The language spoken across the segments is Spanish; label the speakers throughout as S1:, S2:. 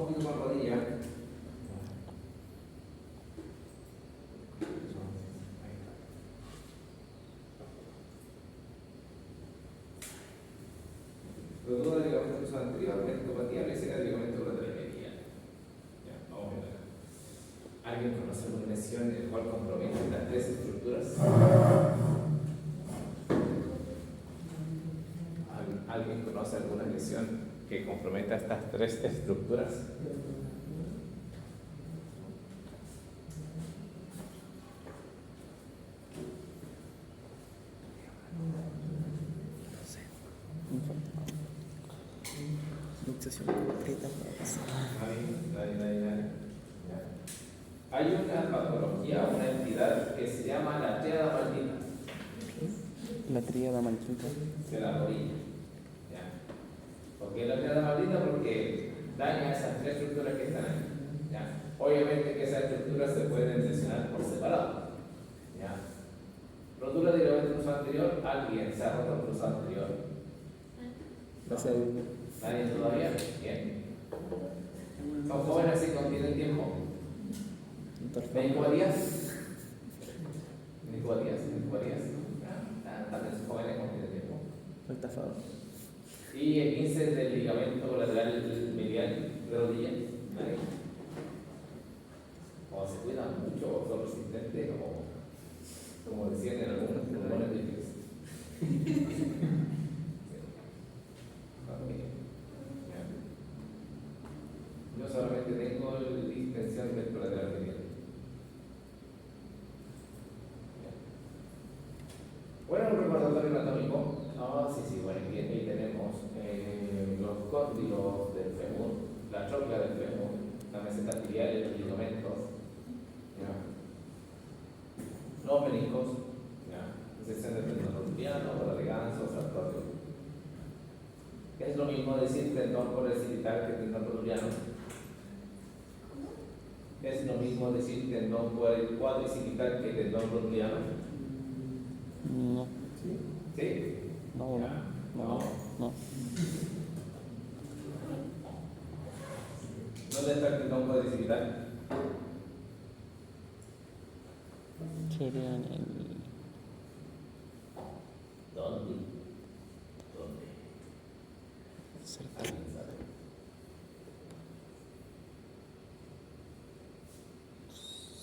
S1: poquito más rodilla. Rotura del ligamento cruzado anterior, ventopatía, lesión del ligamento lateral medial. Ya, vamos a ver. ¿Alguien conoce alguna lesión en la cual compromete las tres estructuras? ¿Alguien conoce alguna lesión que comprometa estas tres estructuras?
S2: Luxación completa.
S1: Hay una patología, una entidad que se llama la tríada maldita
S2: La tríada maldita.
S1: de la rodilla. ¿Ya? ¿Por qué la tríada maldita? Porque daña esas tres estructuras que están ahí. ¿Ya? Obviamente que esas estructuras se pueden lesionar por separado. ¿Ya? Rotura del ligamento cruzado anterior, alguien se ha roto el cruzado anterior.
S2: Gracias a Dios.
S1: ¿Nadie todavía? Bien. Son jóvenes así que tienen tiempo. ¿Médico Díaz? ¿Médico Díaz? También son jóvenes que tienen tiempo.
S2: Estafado.
S1: Y el 15 del ligamento lateral medial de rodilla. ¿Nadie? O se cuidan mucho, o son resistentes, o como decían en algunos pulmones difíciles. Yo solamente tengo la distensión del lateral medial. Bueno, un recordatorio anatómico. Sí, bueno, aquí ahí tenemos los cóndilos del fémur, la tróclea del fémur, la meseta tilial y los ligamentos. ¿Ya? Los meniscos, ¿ya? Sección del tendón rotuliano, o de ganso, sartorio. Es lo mismo decir tendón cuadricipital que tendón rotuliano. Es lo mismo decir tendón cuadricipital que tendón rotuliano.
S2: No.
S1: ¿Sí?
S2: No.
S1: ¿Dónde está el tendón cuadricipital?
S2: Sería en el.
S1: ¿Dónde?
S2: Cerca.
S1: ¿Alguien sabe?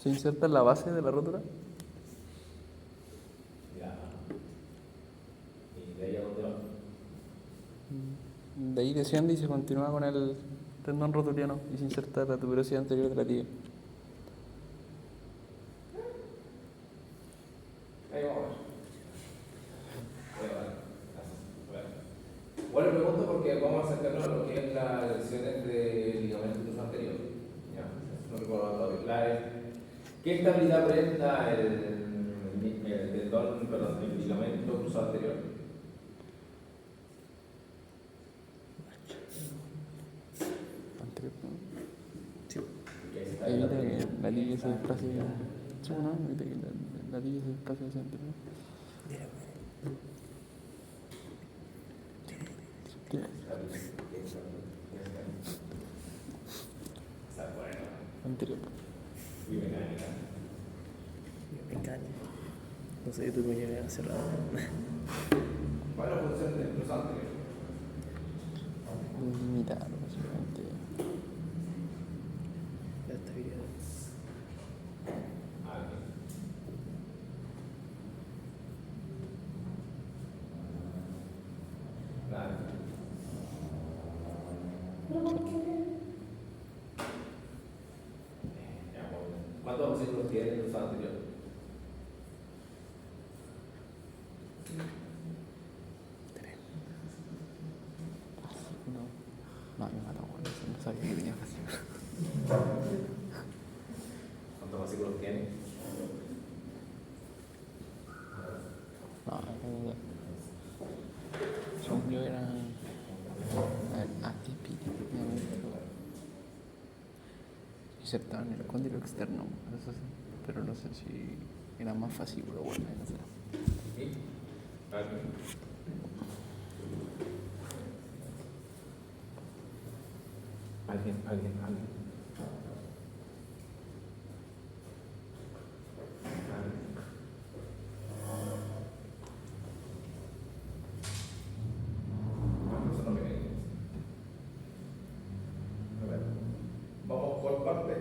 S2: ¿Se inserta en la base de la rótula?
S1: Ya. ¿Y de ahí a dónde va?
S2: De ahí desciende y se continúa con el tendón rotuliano y se inserta la tuberosidad anterior de la tibia.
S1: Ahí vamos a ver. Bueno, pregunto porque vamos a acercarnos a lo que es las lesiones del ligamento cruzado anterior. Ya, no recuerdo todavía. ¿Qué estabilidad presenta el ligamento cruzado anterior?
S2: Sí.
S1: Evita
S2: Evita que la tibia se desplace. Sí, ¿no? Evita que la tibia se desplace hacia el anterior. Anterior.
S1: Y mecánica.
S2: No sé, tú me llegas a cerrar.
S1: ¿Cuál es la función del cruzado anterior?
S2: Limitarlo, básicamente.
S3: La estabilidad.
S1: Nada. ¿Cuántos ciclos tiene el cruzado anterior?
S2: No, me mató, no sabía que tenía que hacer.
S1: ¿Cuántos ciclos tiene?
S2: No, según yo era. A ver, atípico. Insertado en el cóndilo externo, eso sí, pero no sé si era más fácil, pero bueno, no sé.
S1: ¿Sí? ¿Alguien? Alguien. Eso no me viene. A ver, vamos por parte.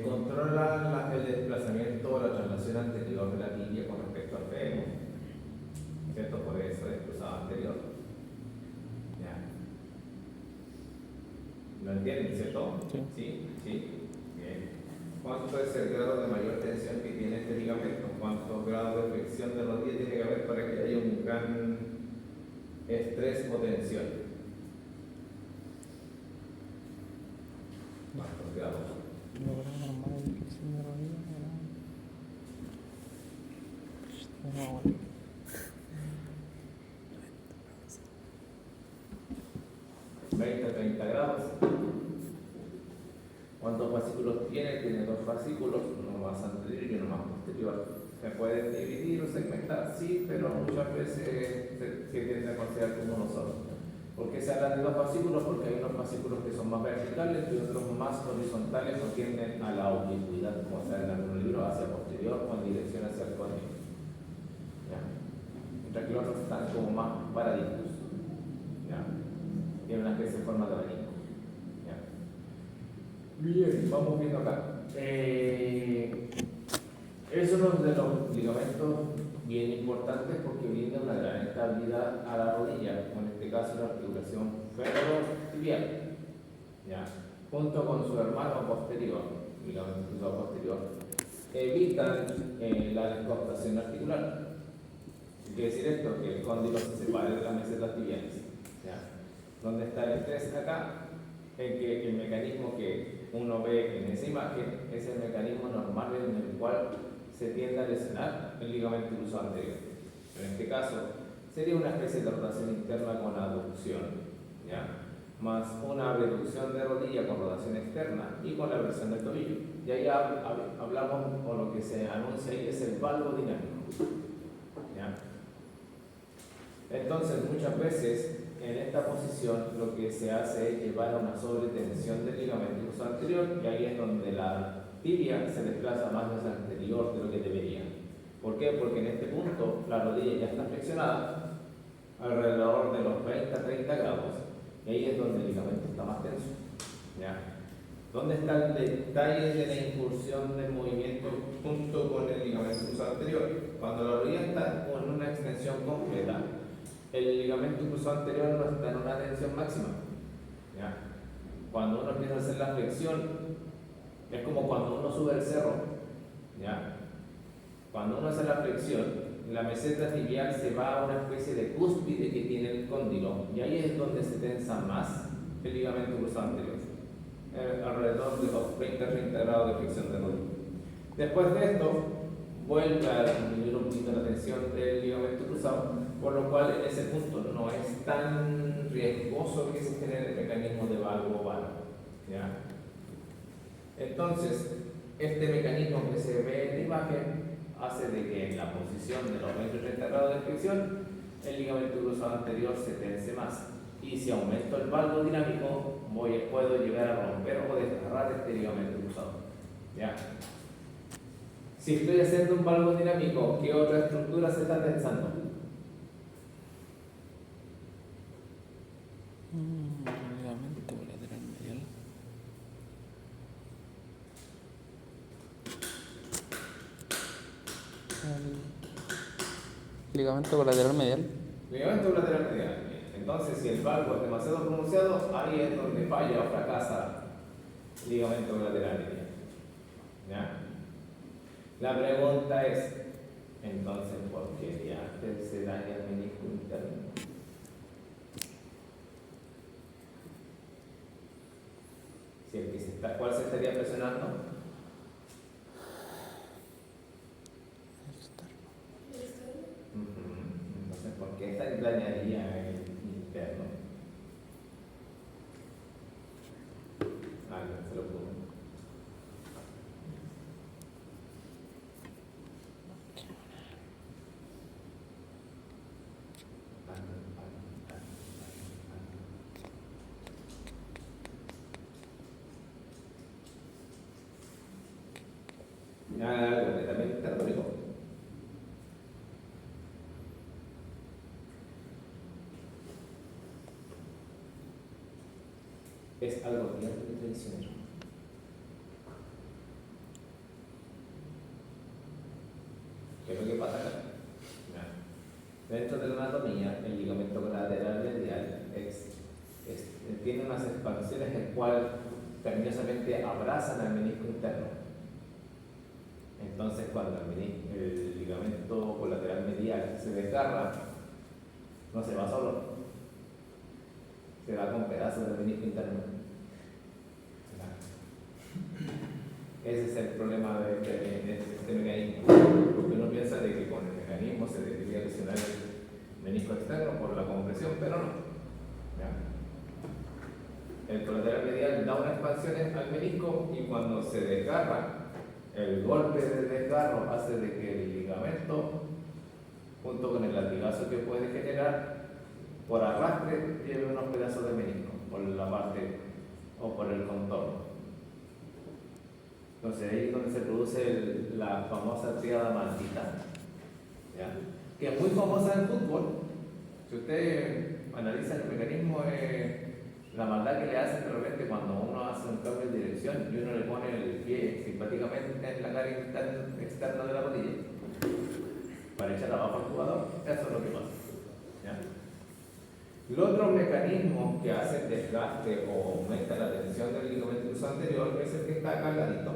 S1: Controla el desplazamiento o la traslación anterior de la tibia con respecto al fémur, ¿cierto? Por eso es cruzado anterior. Ya. ¿Lo entienden, cierto?
S2: Sí.
S1: Sí. Bien. ¿Cuánto es el grado de mayor tensión que tiene este ligamento? ¿Cuántos grados de flexión de rodilla tiene que haber para que haya un gran estrés o tensión? ¿Cuántos grados?
S2: Lo grado normal de flexión de rodilla, ¿verdad?
S1: 20-30 grados. ¿Cuántos fascículos tiene? Tiene 2 fascículos, uno más anterior y uno más posterior. Se pueden dividir o segmentar, sí, pero muchas veces se tiende a considerar como uno solo. ¿Por qué se habla de 2 fascículos? Porque hay unos fascículos que son más verticales y otros más horizontales o tienden a la oblicuidad, como se ve en algunos libros, hacia posterior o en dirección hacia el código. Mientras que los otros están como más paradictos. Tiene una especie de forma de abanico. Bien, vamos viendo acá. Es uno de los ligamentos bien importantes porque brinda una gran estabilidad a la rodilla, en este caso la articulación femorotibial, junto con su hermano posterior, ligamento cruzado posterior, evitan la descostación articular. ¿Qué quiere decir esto? Que el cóndilo se separe de las mesetas tibiales. ¿Dónde está el estrés? Acá, en que el mecanismo que uno ve en esa imagen es el mecanismo normal en el cual se tiende a lesionar el ligamento cruzado anterior. En este caso, sería una especie de rotación interna con aducción, más una reducción de rodilla con rotación externa y con la versión del tobillo. Y ahí hablamos, o lo que se anuncia ahí es el valgo dinámico. Entonces, muchas veces en esta posición lo que se hace es llevar a una sobretensión del ligamento cruzado anterior y ahí es donde la tibia se desplaza más hacia el anterior de lo que debería. ¿Por qué? Porque en este punto la rodilla ya está flexionada alrededor de los 20-30 grados y ahí es donde el ligamento está más tenso. ¿Dónde está el detalle de la incursión del movimiento junto con el ligamento cruzado anterior? Cuando la rodilla está con una extensión completa, el ligamento cruzado anterior no está en una tensión máxima. Cuando uno empieza a hacer la flexión, es como cuando uno sube el cerro. Cuando uno hace la flexión, la meseta tibial se va a una especie de cúspide que tiene el cóndilo, y ahí es donde se tensa más el ligamento cruzado anterior, alrededor de los 20-30 grados de flexión de rodilla. Después de esto, vuelve a disminuir un poquito la tensión del ligamento cruzado, por lo cual en ese punto no es tan riesgoso que se genere el mecanismo de valgo oval. Entonces, este mecanismo que se ve en la imagen hace de que en la posición de los 20-30 grados de flexión el ligamento cruzado anterior se tense más, y si aumento el valgo dinámico puedo llegar a romper o desgarrar este ligamento cruzado. Si estoy haciendo un valgo dinámico, ¿qué otra estructura se está tensando?
S2: Ligamento colateral medial. Ligamento colateral medial.
S1: Ligamento colateral medial. Entonces, si el valgo es demasiado pronunciado, ahí es donde falla o fracasa el ligamento colateral medial. La pregunta es, entonces, ¿por qué se daña el menisco interno? Si el que ¿cuál se estaría presionando? Entonces, ¿por qué dañaría el interno? Alguien se lo pudo. es algo bien tradicional. ¿Qué es lo que pasa acá? Dentro de la anatomía, el ligamento colateral medial tiene unas expansiones en las cuales cariñosamente abrazan al menisco interno. Entonces, cuando el ligamento colateral medial se desgarra, no se va solo, se va con pedazos del menisco interno. Ese es el problema de este mecanismo, porque uno piensa de que con el mecanismo se debería lesionar el menisco externo por la compresión, pero no. ¿Ya? El colateral medial da unas expansiones al menisco y cuando se desgarra, el golpe del desgarro hace de que el ligamento, junto con el latigazo que puede generar, por arrastre lleve unos pedazos de menisco por la parte o por el contorno. Entonces ahí es donde se produce la famosa tríada maldita, ¿ya? Que es muy famosa en el fútbol. Si usted analiza el mecanismo, la maldad que le hacen de repente cuando uno hace un cambio de dirección y uno le pone el pie simpáticamente en la cara externa de la rodilla para echar abajo al jugador, eso es lo que pasa, ¿ya? Los otros mecanismos que hacen desgaste o aumenta la tensión del ligamento cruzado anterior es el que está acá al ladito,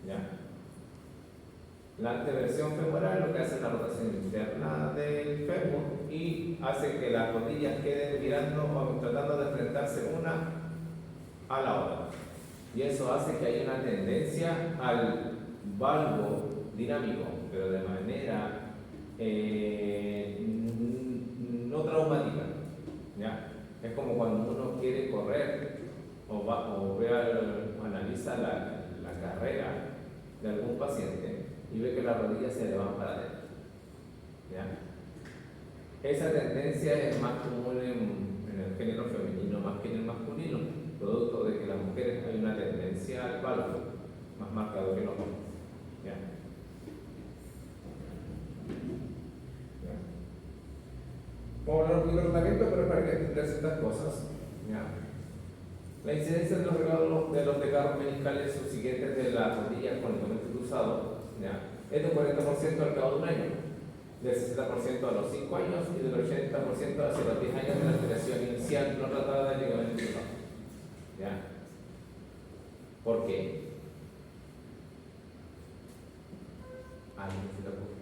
S1: ¿ya? La anteversión femoral lo que hace es la rotación interna del fémur y hace que las rodillas queden mirando o tratando de enfrentarse una a la otra. Y eso hace que haya una tendencia al valgo dinámico, pero de manera no traumática, ¿ya? Es como cuando uno quiere correr o analiza la carrera de algún paciente y ve que las rodillas se le van para adentro, ¿ya? Esa tendencia es más común en el género femenino más que en el masculino, producto de que las mujeres hay una tendencia al valgo más marcado que en los hombres, ¿ya? Vamos a hablar un poquito de tratamiento, pero para que entender ciertas cosas, ¿ya? La incidencia de los desgarros meniscales subsiguientes de las rodillas con ligamento cruzado, ¿ya? Es del 40% al cabo de un año, del 60% a los 5 años y del 80% hacia los 10 años de la alteración inicial no tratada del ligamento cruzado, ¿ya? ¿Por qué? ¿Alguien se te ocurre?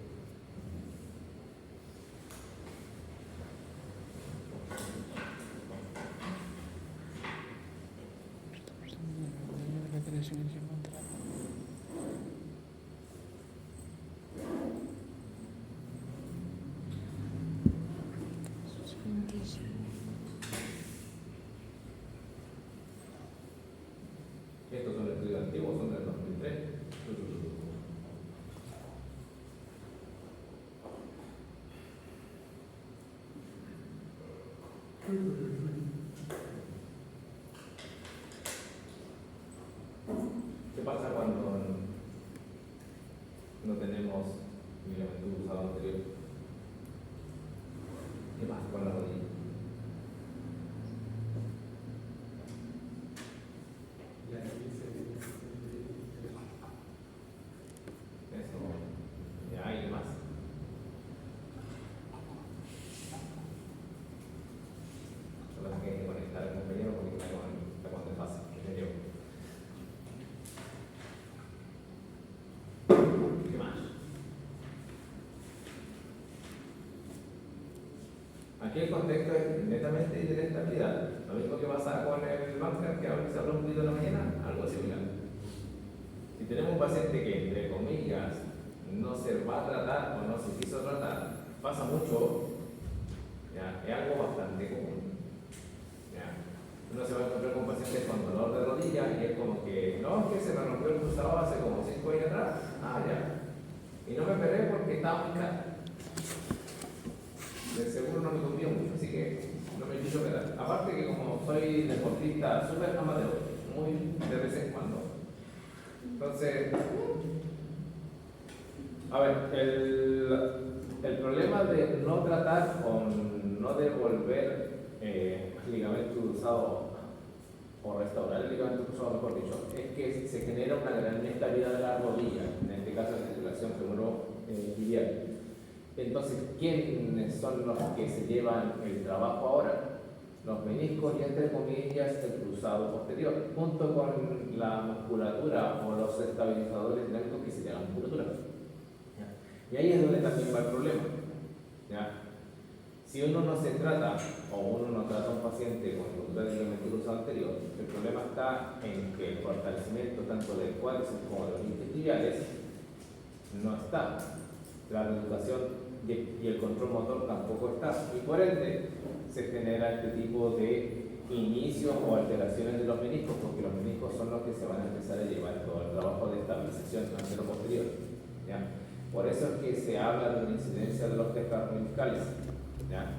S1: Estos son estudios antiguos, son del 2003. ¿Qué pasa cuando no tenemos ligamento cruzado anterior? ¿Qué pasa con la rodilla? Eso, ya hay más. Solo que hay que conectar al compañero porque está con desfase, que me llevo. ¿Qué más? Aquí el contexto es netamente de estabilidad. Lo mismo que pasa con el banker, que ahora se habló un poquito en la mañana, algo similar. Si tenemos un paciente que, entre comillas, no se va a tratar o no se quiso tratar, pasa mucho, ¿ya? Es algo bastante común, ¿ya? Uno se va a encontrar con pacientes con dolor de rodilla y es como que, no, es que se me rompió el cruzado hace como 5 años atrás, ya. Y no me esperé porque estaba muy caro. De seguro no me convió mucho, así que no me quiso quedar. Aparte que como soy deportista súper amateur, muy de vez en cuando. Entonces, a ver, el problema de no tratar o no devolver ligamento cruzado o restaurar el ligamento cruzado, mejor dicho, es que se genera una gran inestabilidad de la rodilla, en este caso la articulación femoroiliaca. Entonces, ¿quiénes son los que se llevan el trabajo ahora? Los meniscos y, entre comillas, el cruzado posterior, junto con la musculatura o los estabilizadores dinámicos que serían la musculatura. ¿Ya? Y ahí es donde también va el problema. ¿Ya? Si uno no se trata o uno no trata a un paciente con ruptura del ligamento cruzado anterior, el problema está en que el fortalecimiento tanto del cuádriceps como de los isquiotibiales no está. La reeducación y el control motor tampoco está. Y por ende se genera este tipo de inicio o alteraciones de los meniscos, porque los meniscos son los que se van a empezar a llevar todo el trabajo de estabilización antero-posterior. ¿Ya? Por eso es que se habla de una incidencia de los meniscales. ¿Ya?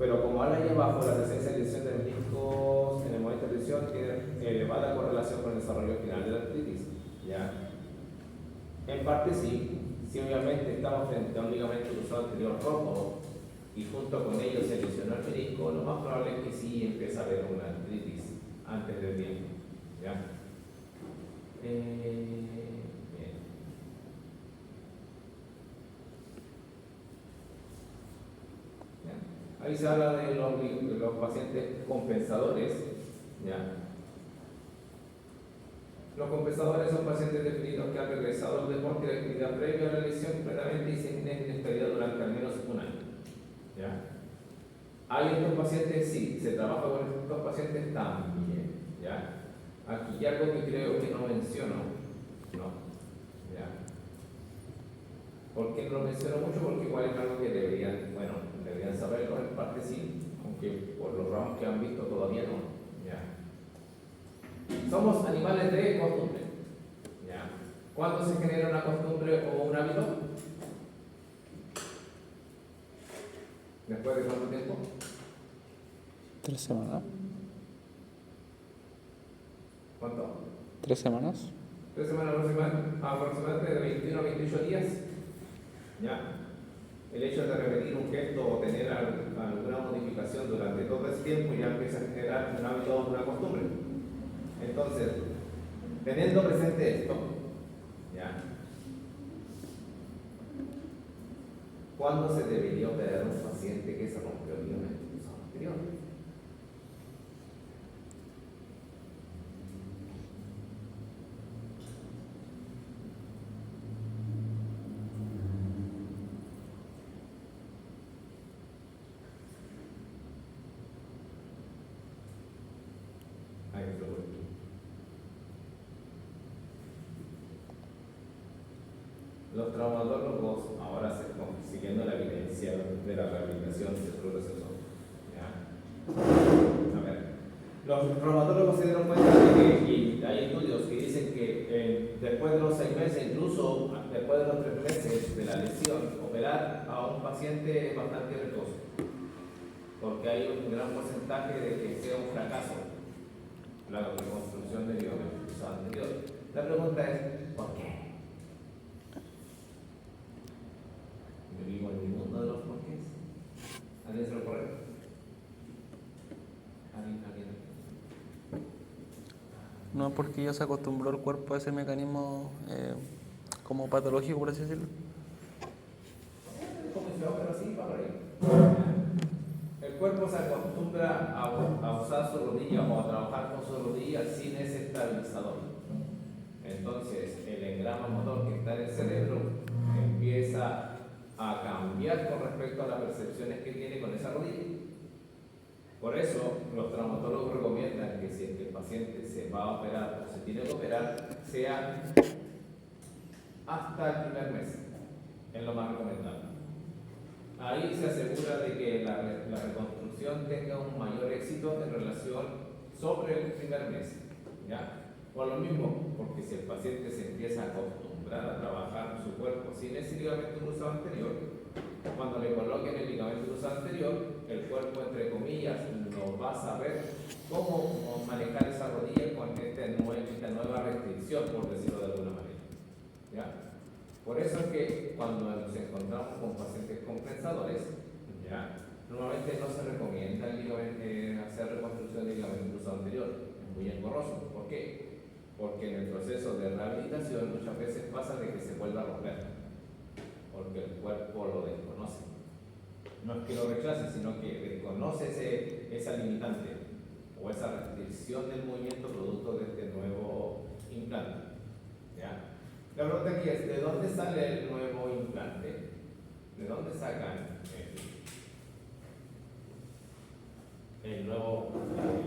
S1: Pero como habla ahí abajo, la presencia de lesión de meniscos en el momento de lesión tiene elevada correlación con el desarrollo final de la artritis. ¿Ya? En parte sí, si obviamente estamos frente a un ligamento cruzado anterior roto y junto con ello se lesionó el menisco, lo más probable es que sí empiece a haber una artritis antes del tiempo. ¿Ya? Bien. ¿Ya? Ahí se habla de los pacientes compensadores. ¿Ya? Los compensadores son pacientes definidos que han regresado al deporte y a la actividad previa a la lesión completamente y sin inestabilidad durante al menos un año. ¿Ya? Hay estos pacientes, sí, se trabaja con estos pacientes también. ¿Ya? Aquí hay algo que creo que no menciono. No. ¿Ya? ¿Por qué no lo menciono mucho? Porque igual es algo que deberían saberlo, en parte sí, aunque por los ramos que han visto todavía no. ¿Ya? Somos animales de costumbre. ¿Ya? ¿Cuándo se genera una costumbre o un hábito? ¿Después de cuánto tiempo?
S2: 3 semanas.
S1: ¿Cuánto?
S2: 3 semanas.
S1: 3 semanas aproximadamente de 21 a 28 días. ¿Ya? El hecho de repetir un gesto o tener alguna modificación durante todo ese tiempo ya empieza a generar un hábito o una costumbre. Entonces, teniendo presente esto, ¿ya? ¿Cuándo se debería operar a un paciente que se rompió el ligamento cruzado anterior? Ahí lo voy. Los traumatólogos ahora siguiendo la evidencia de la rehabilitación del progreso. A ver, los traumatólogos se dieron cuenta de que, y hay estudios que dicen que después de los 6 meses, incluso después de los 3 meses de la lesión, operar a un paciente es bastante riesgoso, porque hay un gran porcentaje de que sea un fracaso la reconstrucción del ligamento cruzado anterior. La pregunta es, ¿por qué? Yo vivo en mi mundo de los porqués. ¿Alguien se lo ocurre? ¿Alguien?
S2: No, porque ya se acostumbró el cuerpo a ese mecanismo como patológico, por así decirlo.
S1: ¿Cómo se va? Pero sí, va por ahí. El cuerpo se acostumbra a usar su rodilla o a trabajar con su rodilla sin ese estabilizador. Entonces, el engrama motor que está en el cerebro empieza a cambiar con respecto a las percepciones que tiene con esa rodilla. Por eso, los traumatólogos recomiendan que si el paciente se va a operar o se tiene que operar, sea hasta el primer mes. Es lo más recomendable. Ahí se asegura de que la reconstrucción tenga un mayor éxito en relación sobre el primer mes. ¿Ya? Por lo mismo, porque si el paciente se empieza a acostumbrar a trabajar su cuerpo sin ese ligamento cruzado anterior, cuando le coloquen el ligamento cruzado anterior, el cuerpo, entre comillas, no va a saber cómo manejar esa rodilla con esta nueva restricción, por decirlo de alguna manera. ¿Ya? Por eso es que cuando nos encontramos con pacientes compensadores, ¿ya? Normalmente no se recomienda el hacer reconstrucción del ligamento cruzado anterior. Es muy engorroso. ¿Por qué? Porque en el proceso de rehabilitación muchas veces pasa de que se vuelva a romper, porque el cuerpo lo desconoce. No es que lo rechace, sino que desconoce esa limitante o esa restricción del movimiento producto de este nuevo implante. ¿Ya? La pregunta aquí es, ¿de dónde sale el nuevo implante? ¿De dónde sacan el nuevo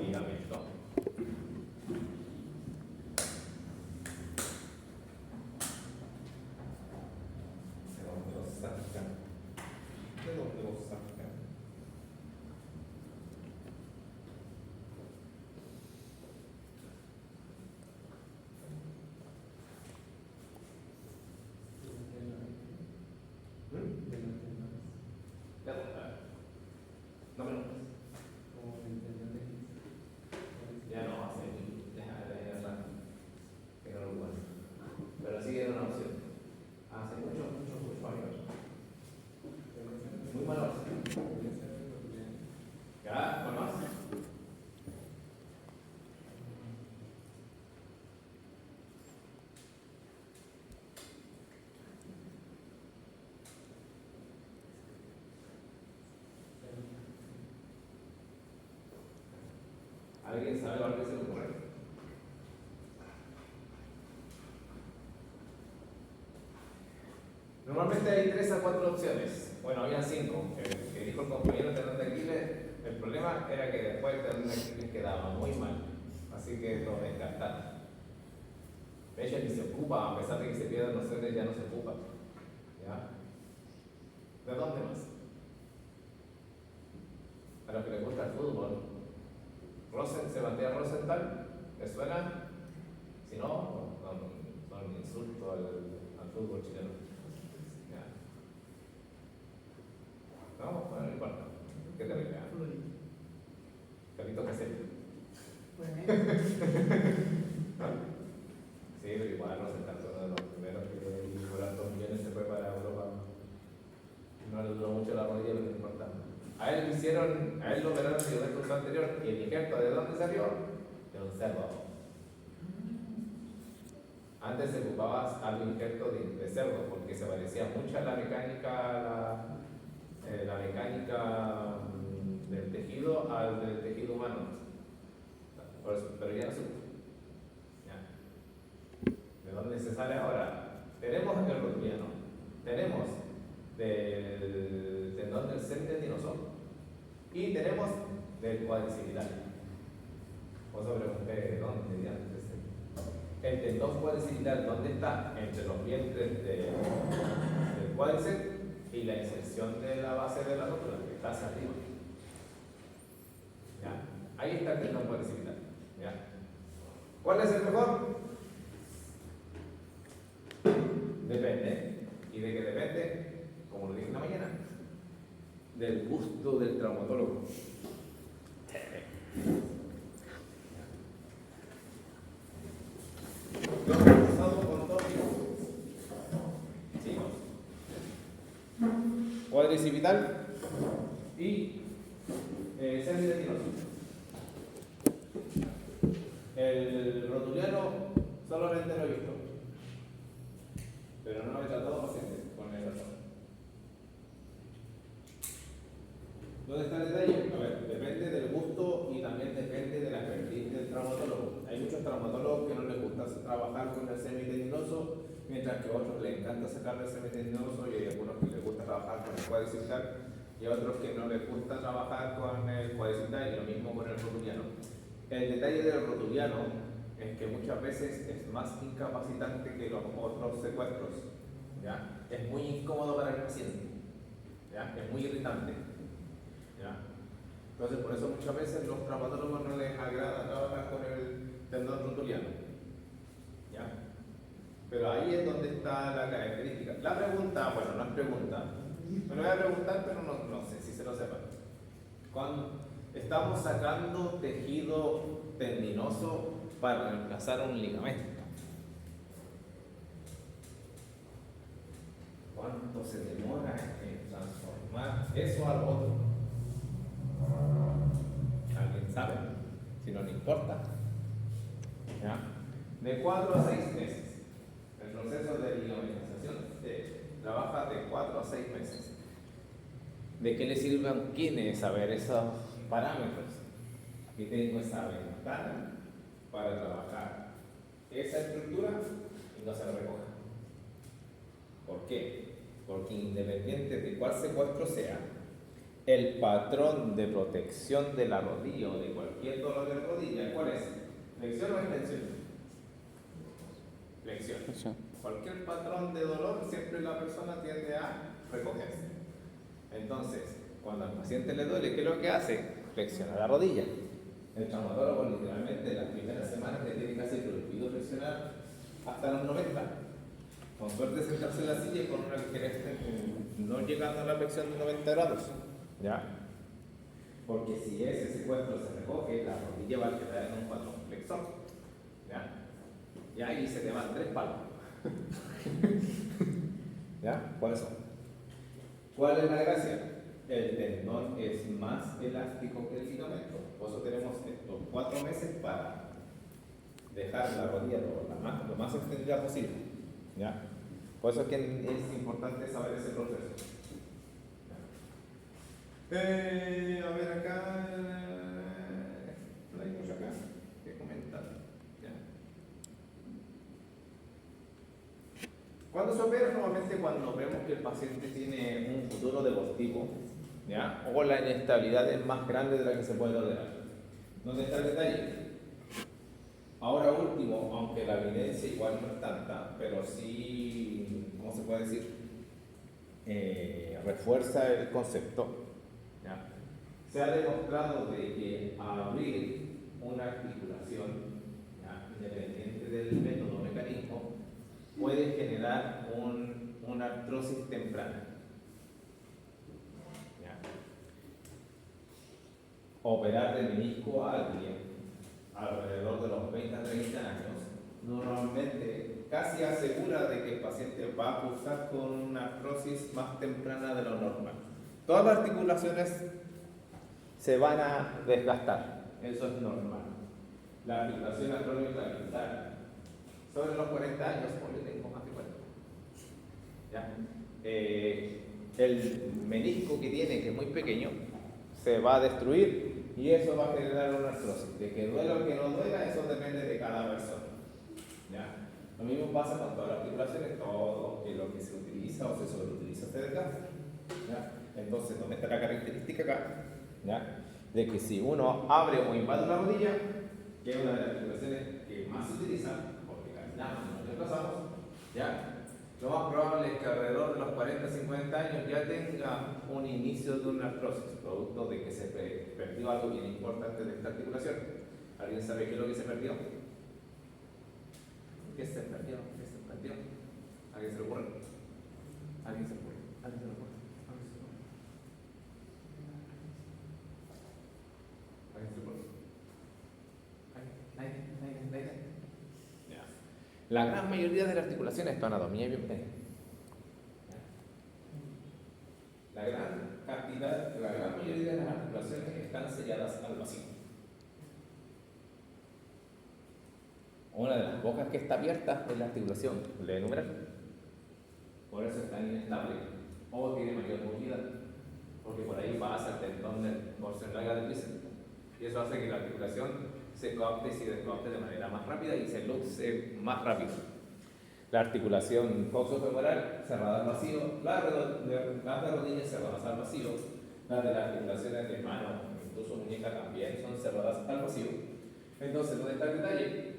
S1: ligamento? ¿De dónde lo sacan? ¿De dónde lo sacan? No me lo ya no hace, ya rato que no lo encuentro. Pero sí era una opción. Hace muchos años. Muy mala opción. ¿Ya? ¿Con más? ¿Alguien sabe algo que se le ocurre? Normalmente hay 3 a 4 opciones. Bueno, había 5. El que dijo el compañero de tendón de Aquiles, el problema era que después el tendón de Aquiles quedaba muy mal. Así que lo descartaron. De hecho, ni se ocupa, a pesar de que se pierdan los ceros, ya no se ocupa. ¿Ya? ¿De dónde más? A los que les gusta el fútbol, Sebastián Rosenthal, ¿les suena? Si no, son insultos al fútbol chileno. ¿Ya? No, bueno, no importa. ¿Qué te ríes? Carlitos Caselli. Sí, pero igual Rosenthal fue uno de los primeros que por altos millones se fue para Europa. No le duró mucho la rodilla, pero no importa. A él lo operaron en el ligamento cruzado anterior y el injerto, ¿de dónde salió? De un cerdo. Antes se ocupaba algo injerto de cerdo porque se parecía mucho a la mecánica, del tejido al del tejido humano. Por eso, pero ya no se usa. ¿De dónde se sale ahora? Tenemos el rotuliano, tenemos del tendón del semitendinoso y tenemos del cuadricipital. Vos pregunté dónde antes. El tendón cuadricipital, ¿dónde está? Entre los vientres del cuádriceps y la inserción de la base de la rótula, que está hacia arriba. ¿Ya? Ahí está el tendón cuadricipital. ¿Ya? ¿Cuál es el mejor? Depende. ¿Y de qué depende? Como lo dije en la mañana, del gusto del traumatólogo. Lo hemos usado con dos tipos. Sigamos. Cuadricipital y semitendinoso. El rotuliano solamente lo he visto, pero no he tratado pacientes con el razón. ¿Dónde está el detalle? A ver, depende del gusto y también depende de la expertise del traumatólogo. Hay muchos traumatólogos que no les gusta trabajar con el semitendinoso, mientras que a otros les encanta sacar el semitendinoso y hay algunos que les gusta trabajar con el cuadricipital y a otros que no les gusta trabajar con el cuadricipital y lo mismo con el rotuliano. El detalle del rotuliano es que muchas veces es más incapacitante que los otros secuestros. ¿Ya? Es muy incómodo para el paciente. ¿Ya? Es muy irritante. ¿Ya? Entonces, por eso muchas veces los traumatólogos no les agrada trabajar con el tendón rotuliano. ¿Ya? Pero ahí es donde está la característica. La pregunta, bueno, no es pregunta. Me lo voy a preguntar, pero no sé si se lo sepan. Cuando estamos sacando tejido tendinoso para reemplazar un ligamento, ¿cuánto se demora en transformar eso al otro? importa. ¿Ya? De 4 a 6 meses. El proceso de ligamentización trabaja de 4 a 6 meses. ¿De qué le sirve a un kine saber esos parámetros? Aquí tengo esa ventana para trabajar esa estructura y no se recoja. ¿Por qué? Porque independiente de cuál secuestro sea, el patrón de protección de la rodilla o de cualquier dolor de rodilla, ¿cuál es? ¿Flexión o extensión? Flexión. Cualquier patrón de dolor, siempre la persona tiende a recogerse. Entonces, cuando al paciente le duele, ¿qué es lo que hace? Flexiona la rodilla. El traumatólogo literalmente las primeras semanas le tiene casi prohibido flexionar hasta los 90. Con suerte sentarse en la silla y con una ligera extensión, no llegando a la flexión de 90 grados. ¿Ya? Porque si ese secuestro se recoge, la rodilla va a quedar en un patrón flexor. ¿Ya? Y ahí se te van 3 palos. ¿Ya? Por eso. ¿Cuál es la gracia? El tendón es más elástico que el ligamento. Por eso tenemos estos 4 meses para dejar la rodilla lo más extendida posible. ¿Ya? Por eso es que es importante saber ese proceso. A ver acá. No hay mucho acá que comentar. ¿Ya? Cuando se opera, normalmente cuando vemos que el paciente tiene un futuro deportivo, ¿ya? O la inestabilidad es más grande de la que se puede tolerar. ¿Dónde está el detalle? Ahora último, aunque la evidencia igual no es tanta, pero sí, ¿cómo se puede decir? Refuerza el concepto. ¿Ya? Se ha demostrado de que abrir una articulación, ¿ya? Independiente del método mecanismo, puede generar una artrosis temprana. ¿Ya? Operar de menisco a alguien alrededor de los 20 a 30 años, normalmente casi asegura de que el paciente va a cursar con una artrosis más temprana de lo normal. Todas las articulaciones se van a desgastar, eso es normal. La articulación acromioclavicular sobre los 40 años, porque tengo más de 40. ¿Ya? El menisco que tiene, que es muy pequeño, se va a destruir y eso va a generar una artrosis. De que duela o que no duela, eso depende de cada persona. ¿Ya? Lo mismo pasa con todas las articulaciones, todo lo que se utiliza o se sobreutiliza se desgasta. ¿Ya? Entonces, ¿dónde está la característica acá? ¿Ya? De que si uno abre o invade una rodilla, que es una de las articulaciones que más se utilizan, porque caminamos y nos desplazamos, ¿ya? Lo más probable es que alrededor de los 40-50 años ya tenga un inicio de una artrosis, producto de que se perdió algo bien importante de esta articulación. ¿Alguien sabe qué es lo que se perdió? ¿Qué se perdió? ¿Qué se perdió? ¿Alguien se lo ocurre? ¿Alguien se lo ocurre? ¿Alguien se lo ocurre? ¿Alguien se lo ocurre? ¿Nadie? Ya. La gran mayoría de las articulaciones, tu anatomía y biomecánica. La gran mayoría de las articulaciones están selladas al vacío. Una de las pocas que está abierta es la articulación lenumeral. Por eso es tan inestable o tiene mayor movilidad, porque por ahí pasa el tendón del porción larga del bíceps y eso hace que la articulación se coapte y se descoapte de manera más rápida y se luxe más rápido. La articulación coxofemoral cerrada al vacío, las de rodillas cerradas al vacío, las de las articulaciones de mano, incluso muñeca también son cerradas al vacío. Entonces, ¿dónde está el detalle?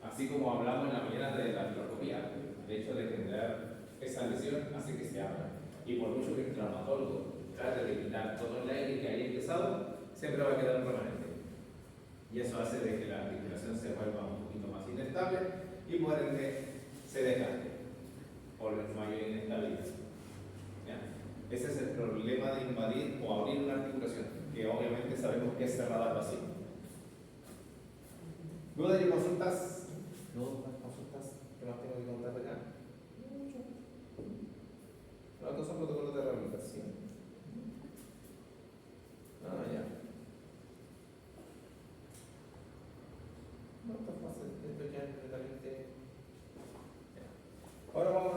S1: Así como hablamos en la mañana de la artroscopía, el hecho de generar esa lesión hace que se abra. Y por mucho que el traumatólogo trate de quitar todo el aire que haya ingresado, siempre va a quedar un remanente. Y eso hace de que la articulación se vuelva un poquito más inestable y por ende se desgaste por mayor inestabilidad. ¿Ya? Ese es el problema de invadir o abrir una articulación, que obviamente sabemos que es cerrada al vacío. ¿Dudas y consultas? ¿Consultas? ¿Qué más tengo que contar de acá? Mucho. Los otros son protocolos de rehabilitación. Ya.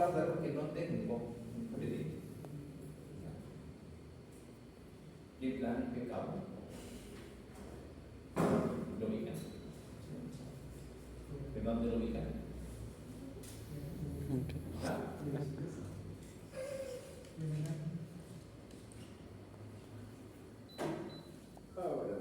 S1: más datos que no tengo predicto. ¿Qué plan, qué cabo? ¿Lo ubican? ¿De dónde lo ubican? Ah, ahora.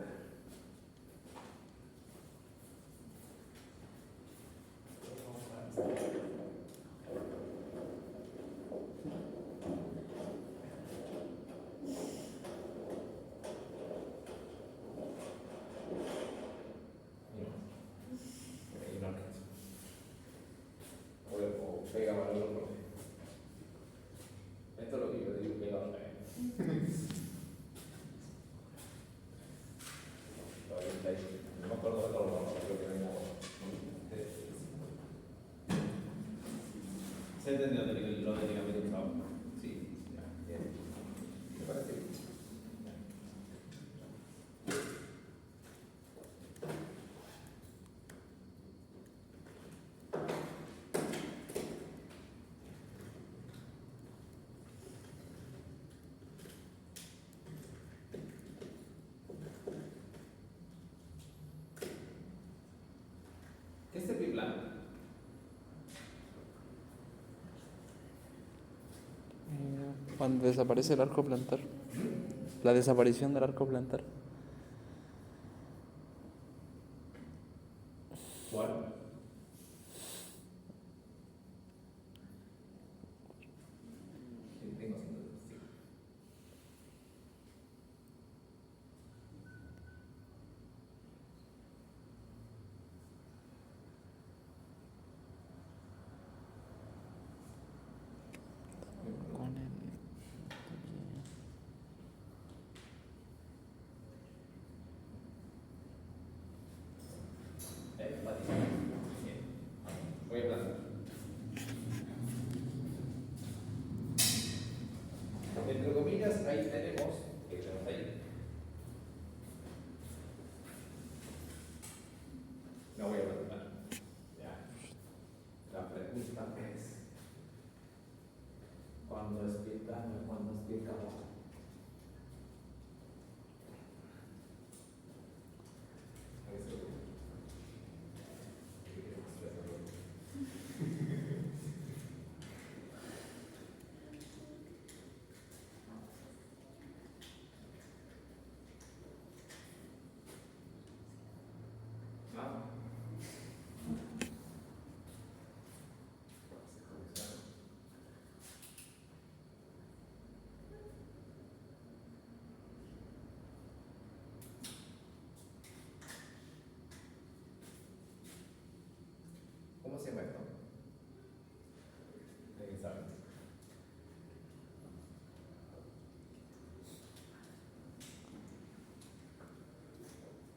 S1: Ahí no alcanzo. O pega mal el otro. Esto es lo que yo digo, pega mal. No me acuerdo de todo, no, creo que no hay nada. ¿Se entendió lo de ligamento cruzado? Sí, ya, bien. ¿Me parece bien? ¿Qué es el biplan?
S2: Cuando desaparece el arco plantar. La desaparición del arco plantar.
S1: ¿Cuál? Tengo síntomas, sí.
S2: Con el...
S1: Bien. Voy a plantar. Entre comillas, ahí tenemos, ¿qué tenemos ahí? No voy a plantar. Ya. La pregunta es, ¿cuándo es pie plano y cuándo es pie cabo? Ah. ¿Cómo se llama esto? ¿Alguien sabe?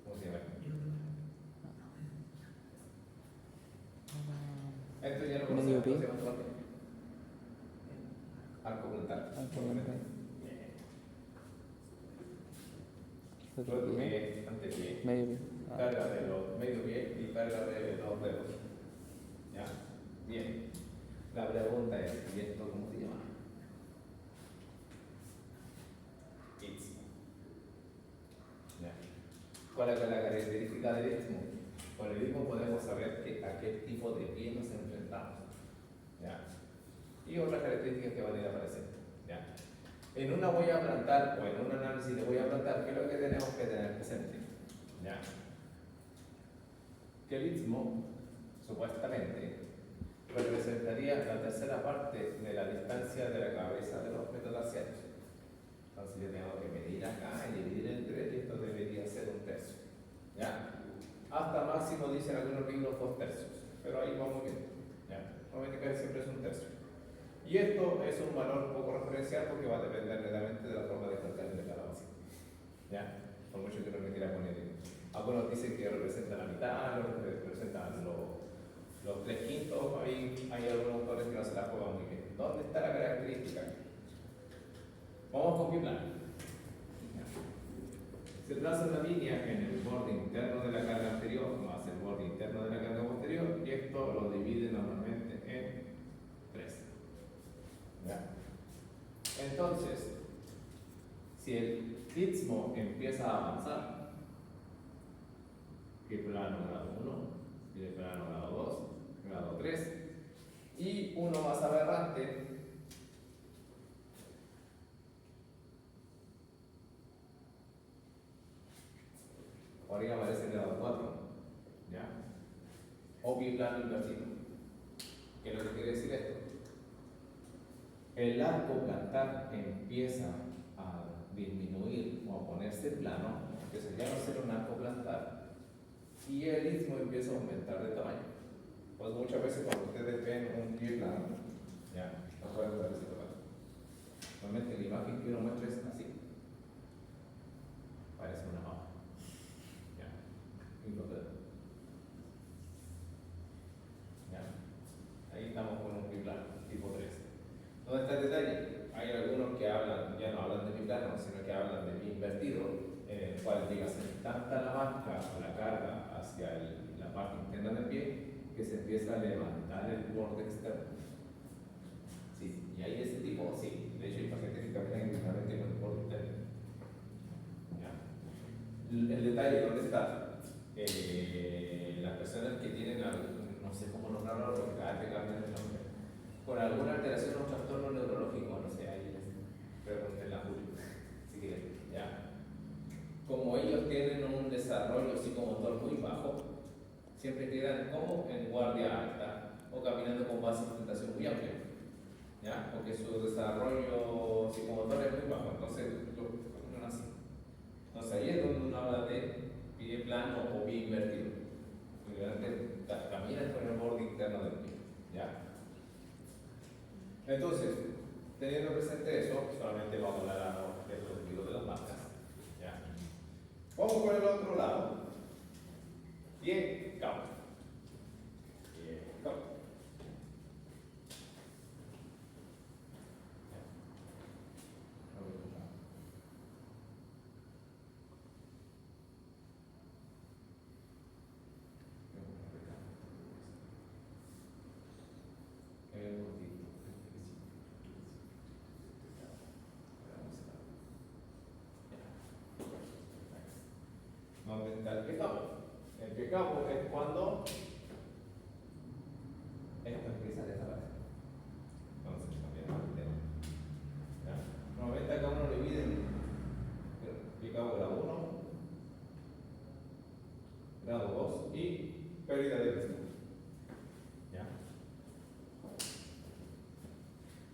S1: ¿Cómo se llama esto? Esto ya lo conocemos.
S2: Medio pie.
S1: ¿Cómo se llama esto? Arco plantar.
S2: Arco plantar.
S1: Otro pie, antepié.
S2: Medio pie. Ah.
S1: Carga de los medio pie y carga de los dedos. ¿Ya? Bien. La pregunta es, ¿y esto cómo se llama? Istmo. ¿Ya? ¿Cuál es la característica del istmo? Con el istmo podemos saber a qué tipo de pie nos enfrentamos. ¿Ya? Y otras características que van a ir apareciendo. ¿Ya? En una voy a plantar o en un análisis de voy a plantar, ¿qué es lo que tenemos que tener presente? ¿Ya? Que el istmo, supuestamente, representaría la tercera parte de la distancia de la cabeza de los metatarsianos. Entonces yo tengo que medir acá y dividir en 3 y esto debería ser 1/3. ¿Ya? Hasta máximo dicen algunos libros 2/3, pero ahí vamos viendo. ¿Ya? Normalmente casi siempre es 1/3. Y esto es un valor poco referencial porque va a depender netamente de la forma de calcular de cada base. ¿Ya? Por mucho que no me quiera poner. Algunos dicen que representa la mitad, otros representan los 3/5. Hay algunos autores que no se la juegan muy bien. ¿Dónde está la característica? Vamos con mi plan. Se traza una línea en el borde interno de la carga anterior más el borde interno de la carga posterior y esto lo divide normalmente en 3. Entonces, si el istmo empieza a avanzar, que plano grado 1, y de plano grado 2, grado 3, y uno más aberrante, ahora aparece en grado 4, ¿ya? O biplano invertido. ¿Qué es lo que quiere decir esto? El arco plantar empieza a disminuir o a ponerse plano, empieza ya no ser un arco plantar, y el istmo empieza a aumentar de tamaño. Pues muchas veces cuando ustedes ven un pie plano, ya, no pueden ver ese tamaño. Normalmente la imagen que uno muestra es así. Parece una hoja. Ya. Y lo veo. Ya. Ahí estamos con un pie plano, tipo 3. ¿Dónde está el detalle? Hay algunos que hablan, ya no hablan de pie plano, sino que hablan de pie invertido, en el cual digas tanta la marca o la carga hacia la parte interna del pie que se empieza a levantar el borde externo. Sí, y hay ese tipo, sí. De hecho, hay pacientes que caminan directamente con el borde interno. ¿Ya? El detalle, ¿dónde está? Las personas que tienen, no sé cómo nombrarlo, porque cada vez cambian el nombre, con alguna alteración o trastorno neurológico, no sé, ahí les pregunten a Julio, si quieren, ¿ya? Como ellos tienen un desarrollo psicomotor muy bajo, siempre quedan como en guardia alta o caminando con base de sustentación muy amplia, ¿ya? Porque su desarrollo psicomotor es muy bajo, entonces lo ponen así. Entonces ahí es donde uno habla de pie plano o pie invertido. Caminan con el borde interno del pie, ¿ya? Entonces, teniendo presente eso, solamente vamos a hablar de los sentidos de las marcas, ¿ya? Vamos por el otro lado. Pie, cabo. Pie, cabo. ¿Dónde está el pie cabo? El pie cabo es cuando esto empieza a desaparecer. Entonces, también ¿ya? Normalmente acá uno lo divide en pie cabo grado 1, grado 2 y pérdida de peso. ¿Ya?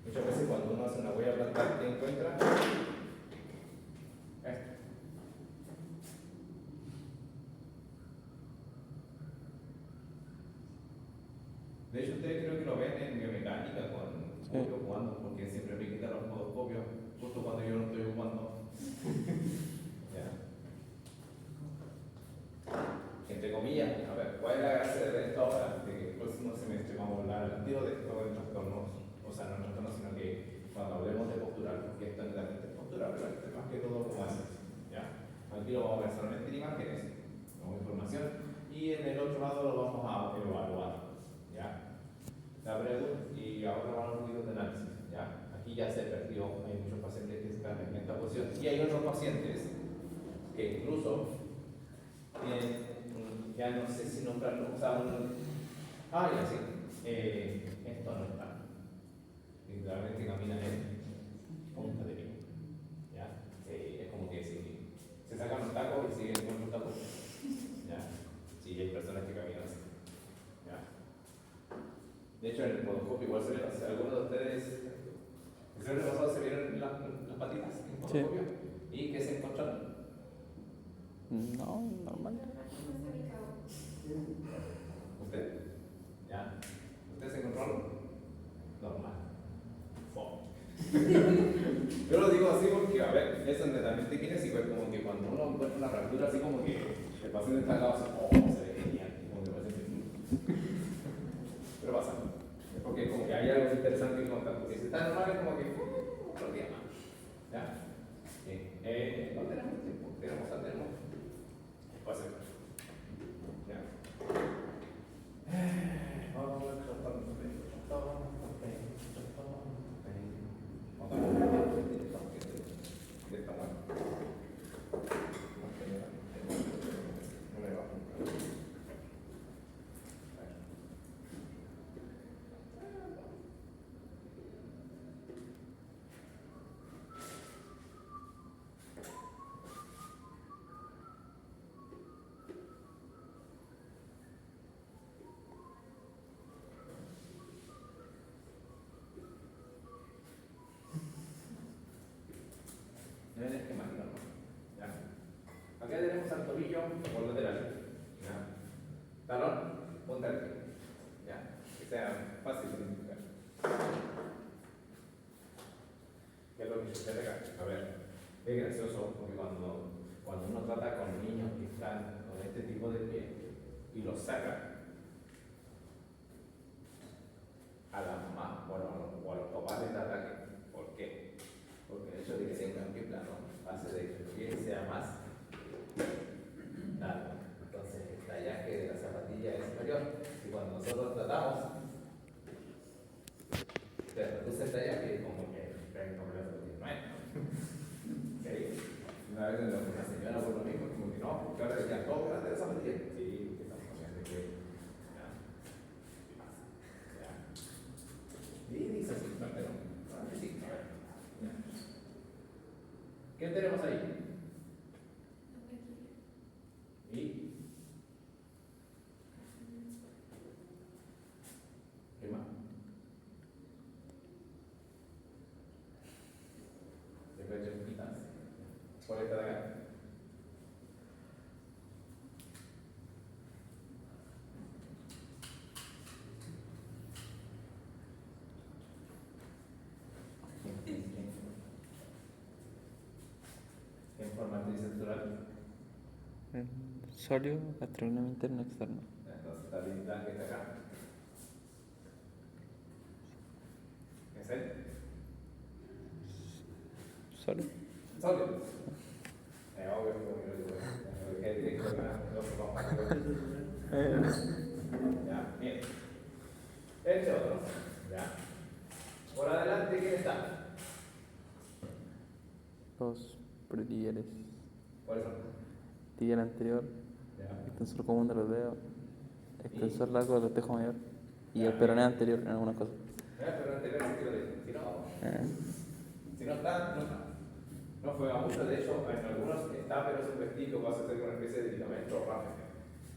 S1: Muchas veces cuando uno hace una huella plantar, ¿qué encuentra? Esto. De hecho, ustedes creo que lo ven en biomecánica con Julio jugando, porque siempre me quitan los podoscopios justo cuando yo no estoy jugando. ¿Ya? Entre comillas, a ver, ¿cuál es la gracia de esto ahora? De que el próximo semestre vamos a hablar al tiro de esto de trastornos, o sea, no trastornos, sino que cuando hablemos de postural, porque esto es realmente postural, pero esto es más que todo como haces. ¿Ya? Aquí lo vamos a ver solamente en imágenes, como información, y en el otro lado lo vamos a evaluar. ¿Ya? La pregunta, y ahora van los ruidos de análisis. ¿Ya? Aquí ya se perdió, hay muchos pacientes que están en esta posición, y hay otros pacientes que incluso tienen, ya no sé si nombrarlo, o sea, ya sí, esto no está. Literalmente caminan en punta de pie. ¿Ya? Es como que si se sacan un taco y siguen con un taco. ¿Ya? Sí, hay personas que caminan así. ¿Ya? De hecho, en el podoscopio igual se ve, algunos de ustedes, el semestre pasado se vieron las patitas en el podoscopio. Sí. ¿Y qué se encontraron?
S2: No, normal.
S1: ¿Usted? ¿Ya? ¿Usted se encontró algo? Normal. Yo lo digo así porque, a ver, eso es netamente kinésico, es como que cuando uno encuentra una fractura así como que el paciente está acá, se ve genial, como que parece que... Pero pasa, es porque como que hay algo interesante en contar, porque si está normal es como que otro día más. ¿Ya? No tenemos tiempo, tenemos espacio. ¿Ya? Vamos a ver. acá tenemos al tobillo por lateral. ¿Ya? Talón, punta del pie. ¿Ya? Que sea fácil de identificar. ¿Qué es lo que sucede acá? A ver, es gracioso porque cuando uno trata con niños que están con este tipo de pie y los saca a la mamá, bueno, o a los papás les da ataque. ¿Por qué? Porque el hecho de que tenga un pie plano hace de que el pie sea más largo. Entonces el tallaje de la zapatilla es superior. Y cuando nosotros tratamos, se reduce el tallaje como que como la zapatilla no es. ¿Sí? Una vez una señora por lo mismo, como que no, porque ahora ya todo grande la zapatilla. Sí, porque estamos hablando de que ya, ¿qué pasa? Ya. Y dice así, pero sí, a ver. Ya. ¿Qué tenemos ahí? ¿Y qué más? Después de chiquitas. ¿Cuál está de acá? En forma trisexual.
S2: Sólido, gastrocnemo interno externo.
S1: Entonces está bien la que está acá. ¿Es él?
S2: Sólido.
S1: Sólido. Obvio, que directo acá, ya, bien. Este otro, ya. Por adelante, ¿quién está?
S2: Los pretibiales.
S1: ¿Cuáles son?
S2: Tibial anterior,
S1: Ya.
S2: extensor común de los dedos, extensor
S1: ¿Y?
S2: largo del tejo mayor y
S1: Ya,
S2: el peroneo
S1: bien.
S2: anterior en algunas cosas.
S1: Pero anterior sentido de si no,
S2: Eh,
S1: si no está, no está. No juega mucho, de hecho, en algunos está, pero es un vestigio, vas a hacer una especie de ligamento rápido.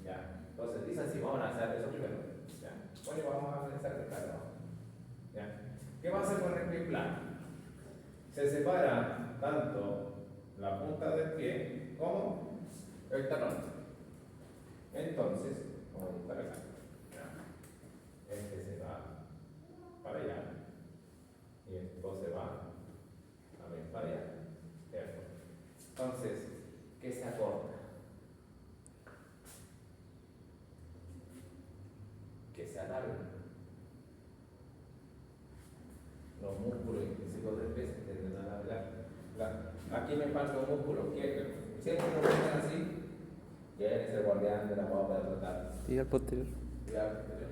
S1: Ya. Entonces, dice así, vamos a hacer eso primero. Ya. Bueno, vamos a pensar que está, ¿no? Ya. ¿Qué va a hacer con el pie plano? Se separa tanto la punta del pie como el talón. Entonces, vamos a buscar acá. Ya. Este se va para allá y esto se va también para allá. ¿Cierto? Entonces, ¿qué se acorta? Que se alarga. Los músculos intrínsecos del pie se tienden a alargar. Aquí me falta un músculo que siempre lo ven así. ¿Quién es el guardián de la guapa de tratar?
S2: tibial posterior.
S1: Tibial posterior.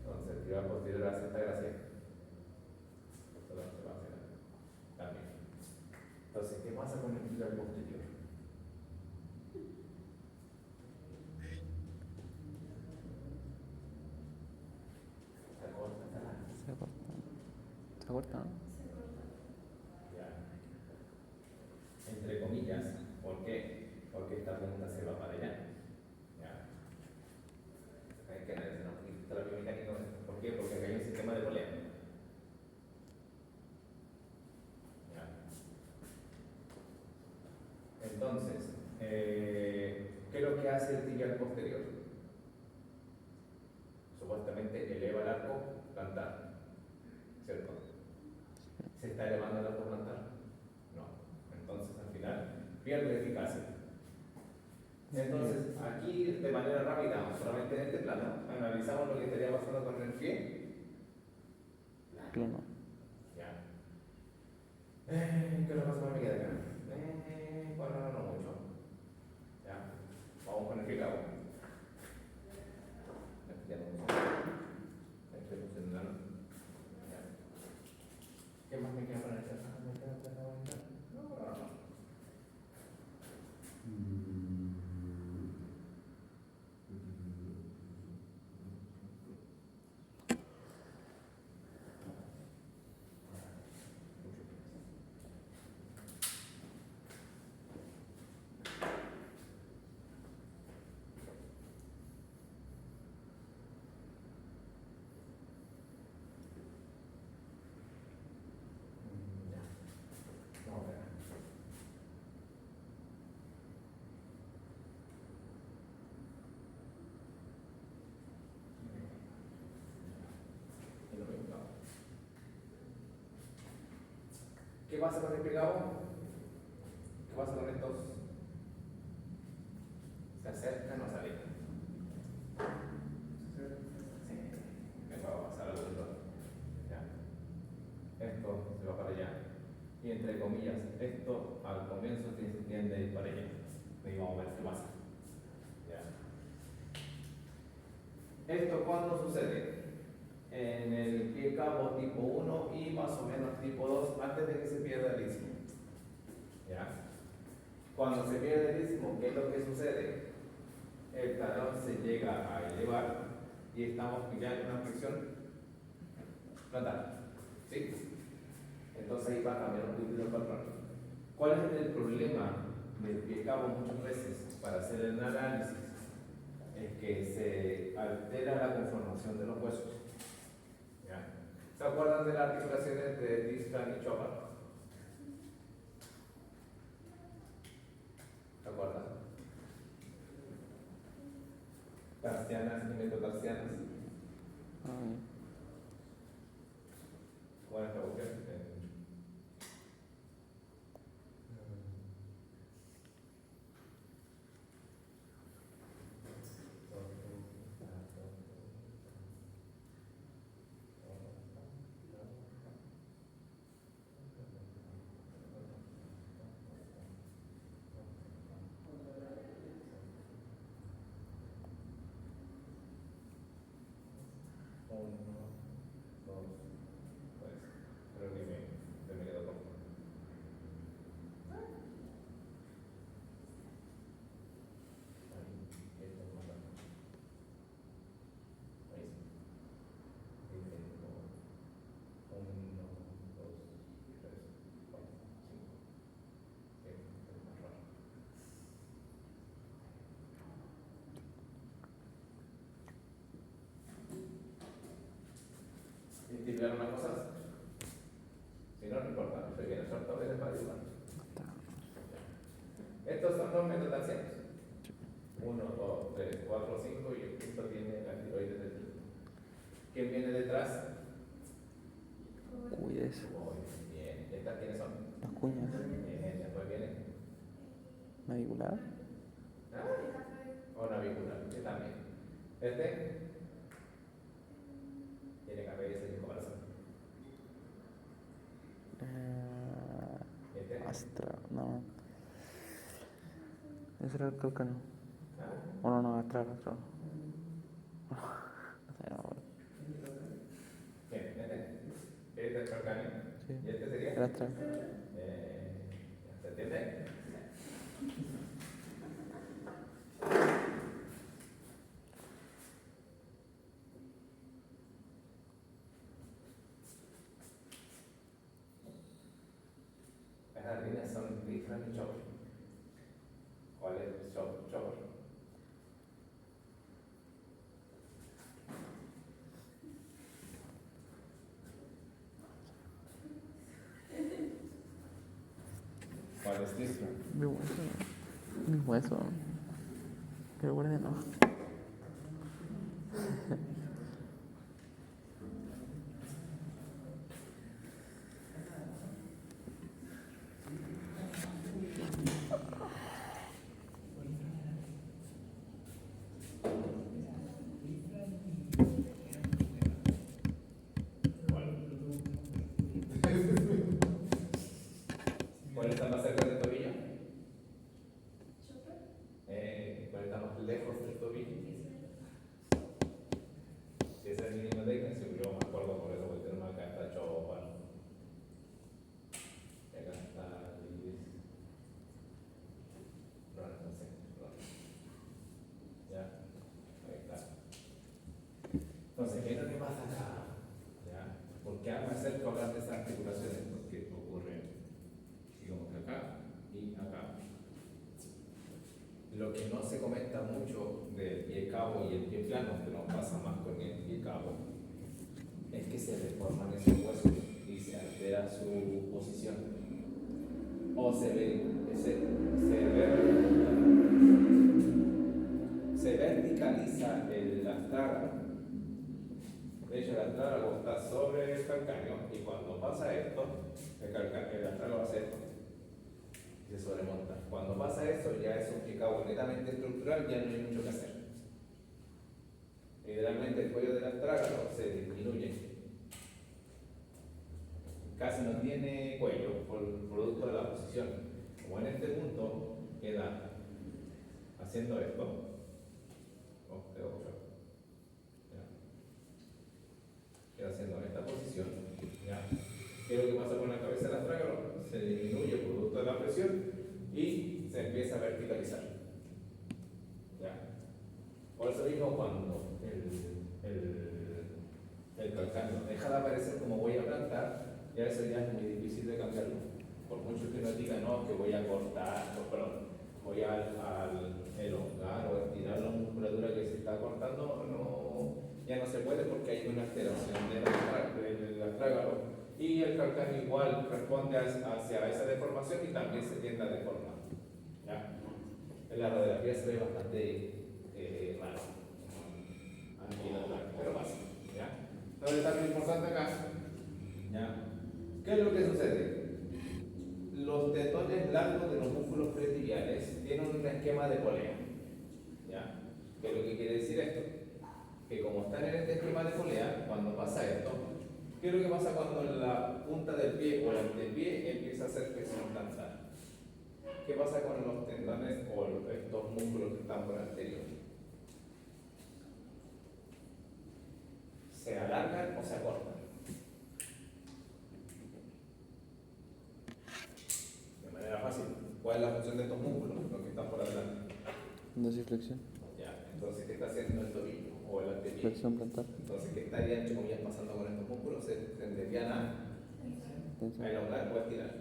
S1: Entonces, el tibial posterior hace esta gracia. Esto no se va a hacer también. Entonces, ¿qué pasa con el tibial posterior? Se acorta, se alarga.
S2: Se corta. Se corta, ¿no?
S1: Ya. Entre comillas, ¿por qué? Porque esta punta se va para allá. Ya. Hay que analizar un poquito la biomecánica. ¿Por qué? Porque acá hay un sistema de polea. Ya. Entonces, ¿qué es lo que hace el tibial posterior? Supuestamente eleva el arco plantar, ¿cierto? ¿Se está elevando el arco plantar? No. Entonces, al final, pierde eficacia. Entonces, aquí de manera rápida, solamente en este plano, analizamos lo que estaría pasando con el pie.
S2: Plano.
S1: Ya. ¿Qué es lo que pasa con el pie de acá? Bueno, no mucho. Ya. Vamos con el pie cabo. Ya no funciona. Este funciona. Ya. ¿Qué más me queda para echar? ¿Me queda para aguantar? No. pasa con el pie cabo? ¿Qué pasa con estos? ¿Se acercan o se alejan? Sí, me va a pasar algo de todo. Ya. Esto se va para allá. Y entre comillas, esto al comienzo se tiende a ir para allá. Y vamos a ver qué pasa. Ya. ¿Esto cuándo sucede? En el pie cabo tipo 1 y más o menos tipo 2 antes de que se pierda el istmo. ¿Ya? Cuando se pierde el istmo, ¿qué es lo que sucede? El talón se llega a elevar y estamos ya en una flexión plantar. ¿Sí? Entonces ahí va a cambiar un poquito el patrón. ¿Cuál es el problema del pie cabo muchas veces para hacer el análisis? Es que se altera la conformación de los huesos. ¿Ya? ¿Se acuerdan de las articulaciones de Distran y Chopin? ¿Se acuerdan? Tarsianas y metatarsianas. ¿Cuál es la búsqueda? ¿Identificaron las cosas? Si no, no importa, estoy bien, ¿cierto? A veces para ayudar. Estos son los metatarsianos. 1, 2, 3, 4, 5 y el quinto tiene la tiroides del quinto. ¿Quién viene detrás?
S2: Cuides.
S1: Muy bien. ¿Estas quiénes son?
S2: Las cuñas.
S1: Bien, después viene.
S2: Navicular.
S1: O navicular, que también. Este tiene cabeza y corazón.
S2: Astra, no. Ese era el calcano. O no, astral. No sé, no.
S1: ¿Quién? ¿Este es el calcáneo?
S2: Sí.
S1: ¿Y este sería?
S2: El astral.
S1: ¿Se entiende? Las líneas son Distran y Chopin. ¿Cuál es Chopin? ¿Cuál es Distran?
S2: Mi hueso. Mi hueso. Que lo guarde no.
S1: ¿Cuál está más cerca del tobillo? ¿Cuál está más lejos del tobillo? Si esa es mi línea de extensión, yo me acuerdo por eso, porque tenemos acá está Chopin. Acá está Liz. No sé. Ya, ahí está. Entonces, ¿qué es lo que pasa acá? ¿Ya? ¿Por qué me acerco a hablar de estas articulaciones? Porque ocurre, digamos que acá y acá. Lo que no se comenta mucho del pie cabo y el pie plano, que nos pasa más con el pie cabo, es que se deforman esos huesos y se altera su posición. O se verticaliza el astragalus. De hecho, el astrágalo está sobre el calcáneo y cuando pasa esto, el astrágalo hace esto y se sobremonta. Cuando pasa eso ya es un picado netamente estructural, ya no hay mucho que hacer. Generalmente el cuello del astrágalo se disminuye. Casi no tiene cuello por producto de la posición. Como en este punto queda haciendo esto. Queda haciendo en esta posición. ¿Ya? ¿Qué es lo que pasa con la cabeza del astrágalo? Se disminuye producto de la presión y se empieza a verticalizar. ¿Ya? Por eso mismo cuando el calcáneo deja de aparecer como voy a plantar, ya eso ya es muy difícil de cambiarlo. Por mucho que nos digan, no, que voy a cortar, voy a elongar o estirar la musculatura que se está cortando, no, ya no se puede porque hay una alteración del astrágalo. Y el calcáneo igual responde hacia esa deformación y también se tiende a deformar. ¿Ya? En la radiografía se ve bastante raro, pero pasa. ¿Ya? Entonces está lo importante acá. ¿Ya? ¿Qué es lo que sucede? Los tendones largos de los músculos pretibiales tienen un esquema de polea. ¿Ya? ¿Qué es lo que quiere decir esto? Que como están en este esquema de polea, cuando pasa esto, ¿qué es lo que pasa cuando la punta del pie o el antepié empieza a hacer flexión plantar? ¿Qué pasa con los tendones o estos músculos que están por anterior? ¿Se alargan o se acortan? De manera fácil. ¿Cuál es la función de estos músculos, los que están por adelante?
S2: Dorsiflexión.
S1: Ya, entonces, ¿qué está haciendo el tobillo o el antepié?
S2: Flexión plantar.
S1: Entonces, ¿qué estaría, entre comillas, pasando con estos músculos? Se tenderían a elongar o a estirar.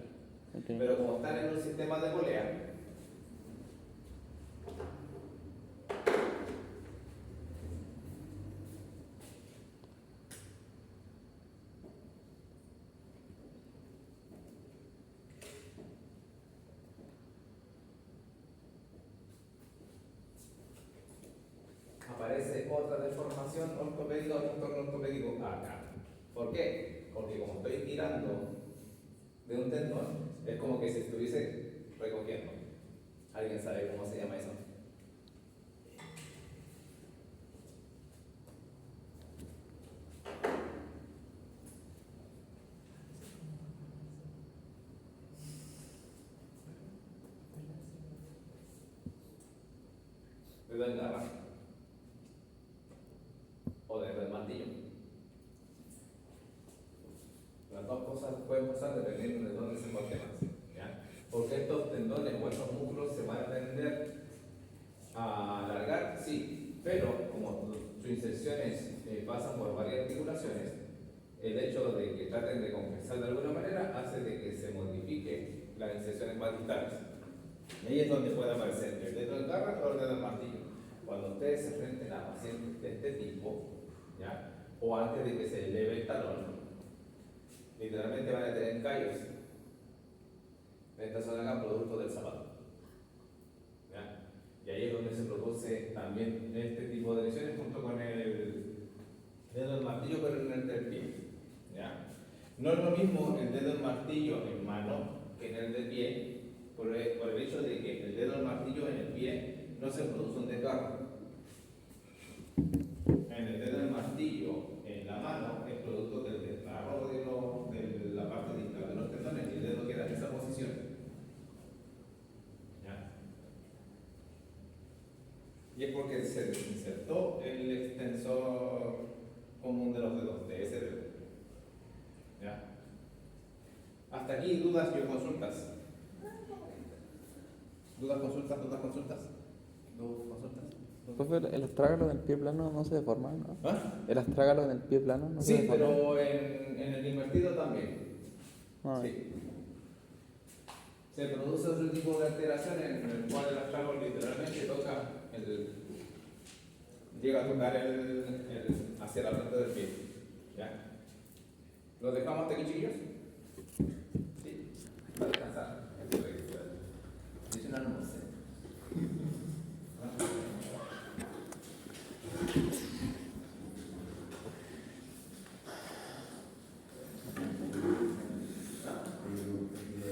S2: Okay.
S1: Pero como están en un sistema de polea, aparece otra deformación ortopédica o trastorno ortopédico acá. ¿Por qué? Porque como estoy tirando de un tendón, es como que se estuviese recogiendo. ¿Alguien sabe cómo se llama eso? Dedo en garra o dedo en martillo. Las dos cosas pueden pasar dependiendo de dónde se encuentre más. ¿Ya? Porque estos tendones o estos músculos se van a tender a alargar, sí, pero como sus inserciones pasan por varias articulaciones, el hecho de que traten de compensar de alguna manera hace de que se modifique las inserciones más distales. Y ahí es donde puede aparecer el dedo en garra o el dedo en martillo. Cuando ustedes se enfrenten a pacientes de este tipo, ¿ya? O antes de que se eleve el talón, literalmente van a tener callos en esta zona acá, producto del zapato. ¿Ya? Y ahí es donde se produce también este tipo de lesiones junto con el dedo del martillo, pero en el del pie. ¿Ya? No es lo mismo el dedo del martillo en mano que en el del pie, por el hecho de que el dedo del martillo en el pie no se produce un desgarro. En el dedo del martillo en la mano es producto del desgarro de la parte distal de los tendones y el dedo queda en esa posición. ¿Ya? Y es porque se desinsertó el extensor común de los dedos, de ese dedo. ¿Ya? Hasta aquí, dudas y consultas. ¿Dudas, consultas? ¿Dudas, consultas? ¿Dudas, consultas?
S2: Profe, el astrágalo del pie plano no se deforma, ¿no?
S1: ¿Ah?
S2: El astrágalo del pie plano no se
S1: Sí,
S2: deforma.
S1: pero en el invertido también.
S2: Ah,
S1: Sí. Se produce otro tipo de alteración en el cual el astrágalo literalmente toca llega a tocar hacia la planta del pie. ¿Ya? ¿Lo dejamos hasta aquí, chiquillos?